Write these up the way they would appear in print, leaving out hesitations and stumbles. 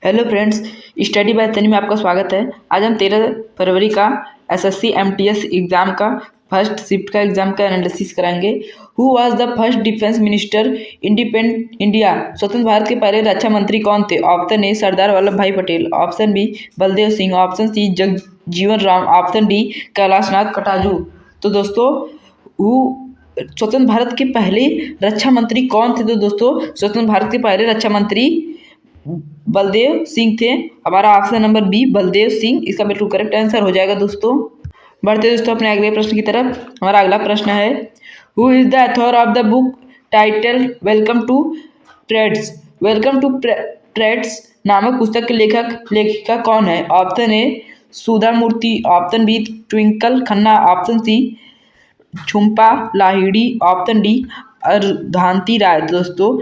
Hello friends, study bye तनी में आपका स्वागत है। आज हम 13 फरवरी का एसएससी एमटीएस एग्ज़ाम का फर्स्ट शिफ्ट का एग्ज़ाम का एनालिसिस कराएंगे। Who was the first defence minister independent India? स्वतंत्र भारत के पहले रक्षा मंत्री कौन थे? Option A Sardar Vallabh Bhai Patel, option B Baldev Singh, option C Jagjivan Ram, option D Kailashnath Katju. तो दोस्तों, स्वतंत्र भारत के पहले रक्षा मंत्री कौन थे? तो दोस्तों, स्वतंत्र भारत के पहले रक्षा मंत्री बलदेव सिंह थे। हमारा option number B Baldev Singh इसका बिल्कुल करेक्ट आंसर हो जाएगा। दोस्तों बढ़ते दोस्तों अपने अगले प्रश्न की तरफ। हमारा अगला प्रश्न है, who is the author of the book title welcome to trades? Welcome to trades नामक पुस्तक के लेखिका कौन है? Option A Sudha Murthy, option B Twinkle Khanna, option C Jhumpa Lahiri, option D Arundhati Roy. दोस्तों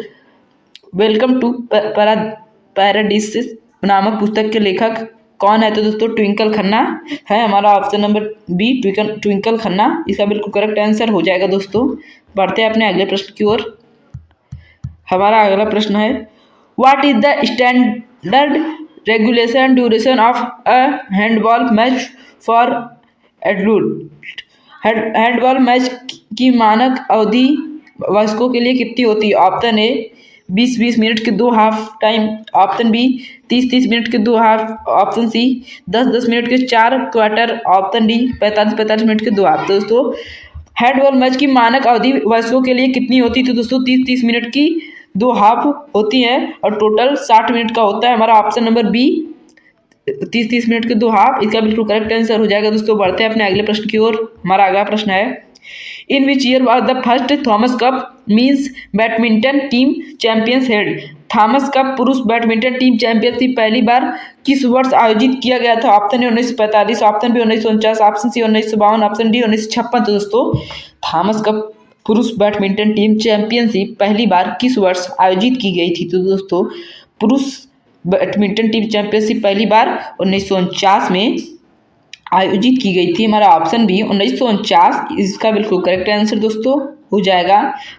वेलकम टू पैराडिस नामक पुस्तक के लेखक कौन है? तो दोस्तों ट्विंकल खन्ना है। हमारा option number B Twinkle Khanna इसका बिल्कुल करेक्ट आंसर हो जाएगा। दोस्तों बढ़ते हैं अपने अगले प्रश्न की ओर। हमारा अगला प्रश्न है, what is the standard regulation duration of a handball match for adult? Handball match की मानक अवधि वयस्कों के लिए कितनी होती है? ऑप्शन ए 20-20 मिनट के 2 half time, option B 30-30 minute के 2 हाफ, ऑप्शन सी 10-10 मिनट के 4 क्वार्टर, ऑप्शन डी 45-45 मिनट के 2 हाफ। तो दोस्तों हैंडबॉल मैच की मानक अवधि वयस्कों के लिए कितनी होती है? तो दोस्तों 30-30 मिनट की 2 हाफ होती है और टोटल 60 मिनट का होता है। हमारा ऑप्शन नंबर बी 30-30 मिनट के 2 हाफ इसका बिल्कुल करेक्ट आंसर हो जाएगा। दोस्तों बढ़ते हैं अपने अगले प्रश्न की ओर। हमारा अगला प्रश्न है, in which year was the first Thomas Cup means badminton team champions held? Thomas Cup पुरुष बैडमिंटन टीम चैंपियनशिप पहली बार किस वर्ष आयोजित किया गया था? Option A 1945, option B 1949, option C 1952, option D 1956। तो दोस्तों थॉमस कप पुरुष बैडमिंटन टीम चैंपियनशिप पहली बार किस वर्ष आयोजित की गई थी? तो दोस्तों पुरुष बैडमिंटन टीम चैंपियनशिप पहली बार 1949 में आयोजित की गई थी। हमारा ऑप्शन बी 1949 इसका बिल्कुल करेक्ट आंसर दोस्तों हो जाएगा।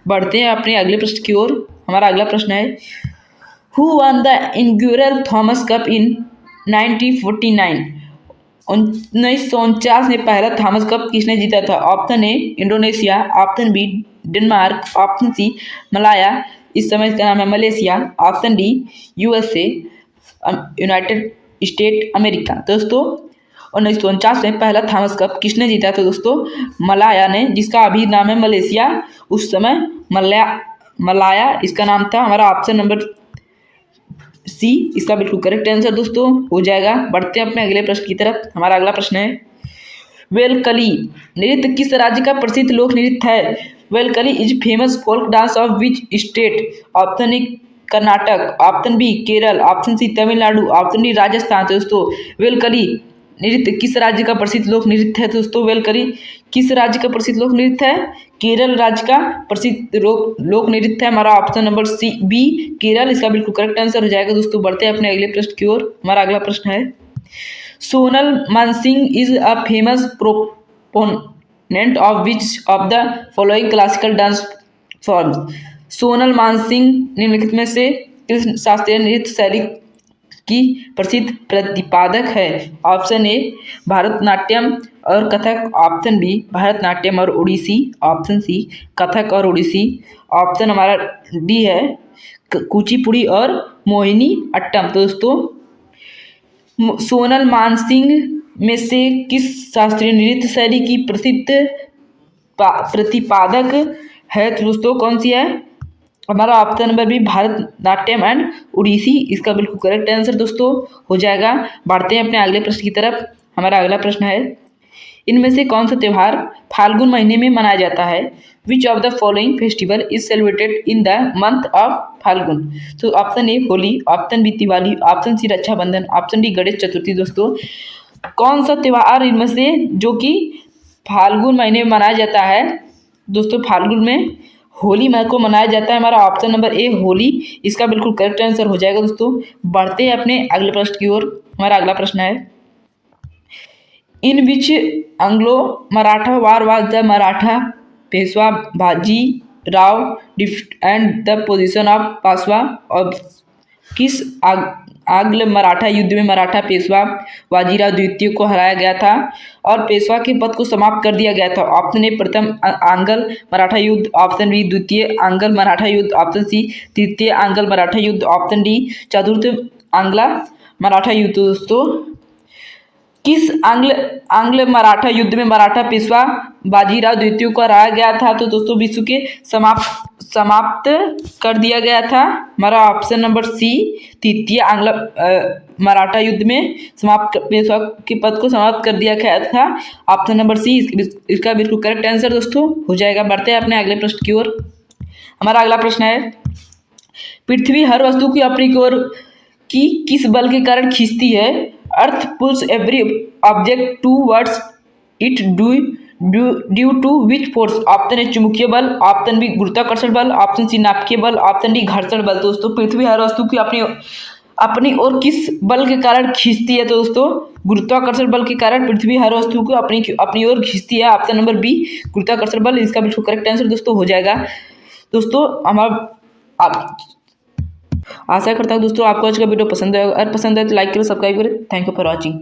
बढ़ते हैं अपने अगले प्रश्न की ओर। हमारा अगला प्रश्न है, who won the inaugural Thomas Cup in 1949? 1949 में पहला थॉमस कप किसने जीता था? Option A Indonesia, option B Denmark, option C Malaya, इस समय इसका नाम है Malaysia, option D USA United State America. दोस्तों 1949 में पहला थॉमस कप किसने जीता? तो दोस्तों मलाया ने, जिसका अभी नाम है मलेशिया, उस समय मलाया इसका नाम था। हमारा ऑप्शन नंबर सी इसका बिल्कुल करेक्ट आंसर दोस्तों हो जाएगा। बढ़ते हैं अपने अगले प्रश्न की तरफ। हमारा अगला प्रश्न है, वेलकली नृत्य किस राज्य का प्रसिद्ध लोक नृत्य है? Velakali is famous folk dance of which state? Option A Karnataka, option B Kerala, option C Tamil Nadu, option D Rajasthan. दोस्तों वेलकली नृत्य किस राज्य का प्रसिद्ध लोक नृत्य है? दोस्तों वेलकली किस राज्य का प्रसिद्ध लोक नृत्य है? केरल राज्य का प्रसिद्ध लोक नृत्य है। हमारा option number C B Kerala इसका बिल्कुल करेक्ट आंसर हो जाएगा। दोस्तों बढ़ते हैं अपने अगले प्रश्न की ओर। हमारा अगला प्रश्न है, Sonal Mansingh is a famous proponent of which of the following classical dance forms? Sonal Mansingh निम्नलिखित में से किस शास्त्रीय नृत्य शैली की प्रसिद्ध प्रतिपादक है? ऑप्शन ए भरतनाट्यम और कथक, ऑप्शन बी भरतनाट्यम और ओडिसी, ऑप्शन सी कथक और ओडिसी, ऑप्शन हमारा डी है कुचिपुड़ी और मोहिनी अट्टम। तो दोस्तों सोनल मानसिंह में से किस शास्त्रीय नृत्य शैली की प्रसिद्ध प्रतिपादक है? तो दोस्तों कौन सी है? हमारा ऑप्शन नंबर भी भरतनाट्यम एंड उड़ीसी इसका बिल्कुल करेक्ट आंसर दोस्तों हो जाएगा। बढ़ते हैं अपने अगले प्रश्न की तरफ। हमारा अगला प्रश्न है, इनमें से कौन सा त्यौहार फाल्गुन महीने में मनाया जाता है? Which of the following festival is celebrated in the month of Phalgun? तो option A Holi, option B Diwali, option C Raksha Bandhan, option D Ganesh Chaturthi. दोस्तों कौन सा त्यौहार इनमें से जो कि फाल्गुन महीने में मनाया जाता है? दोस्तों फाल्गुन में होली को मनाया जाता है। हमारा ऑप्शन नंबर ए होली इसका बिल्कुल करेक्ट आंसर हो जाएगा। दोस्तों बढ़ते हैं अपने अगले प्रश्न की ओर। हमारा अगला प्रश्न है, in which Anglo Maratha war was the Maratha Peshwa Baji Rao and the position of Peshwa of किस आंग्ल मराठा युद्ध में मराठा पेशवा बाजीराव द्वितीय को हराया गया था और पेशवा के पद को समाप्त कर दिया गया था? ऑप्शन ए प्रथम आंग्ल मराठा युद्ध, ऑप्शन बी द्वितीय आंग्ल मराठा युद्ध, ऑप्शन सी तृतीय आंग्ल मराठा युद्ध, ऑप्शन डी चतुर्थ आंग्ल मराठा युद्ध। दोस्तों किस आंग्ल मराठा युद्ध में मराठा पेशवा बाजीराव द्वितीय को हराया गया था? तो दोस्तों विश्व के समाप्त कर दिया गया था। हमारा ऑप्शन नंबर सी तृतीय आंग्ल मराठा युद्ध में पेशवा के पद को समाप्त कर दिया गया था। ऑप्शन नंबर सी इसका बिल्कुल करेक्ट आंसर दोस्तों हो जाएगा। बढ़ते हैं अपने अगले प्रश्न की ओर। हमारा अगला प्रश्न है, पृथ्वी हर वस्तु की अपनी ओर की किस बल के कारण खींचती है? Earth pulls every object towards it due to which force? Option A चुंबकीय बल, ऑप्शन बी गुरुत्वाकर्षण बल, ऑप्शन सी नाभिकीय बल, ऑप्शन डी घर्षण बल। दोस्तों पृथ्वी हर वस्तु की अपनी ओर किस बल के कारण खींचती है? तो दोस्तों गुरुत्वाकर्षण बल के कारण पृथ्वी हर वस्तु को अपनी ओर खींचती है। ऑप्शन नंबर बी गुरुत्वाकर्षण बल इसका बिल्कुल करेक्ट आंसर दोस्तों हो जाएगा। दोस्तों आशा करता हूँ दोस्तों आपको आज का वीडियो पसंद आएगा। अगर पसंद आए तो लाइक करें, सब्सक्राइब करें। Thank you for watching.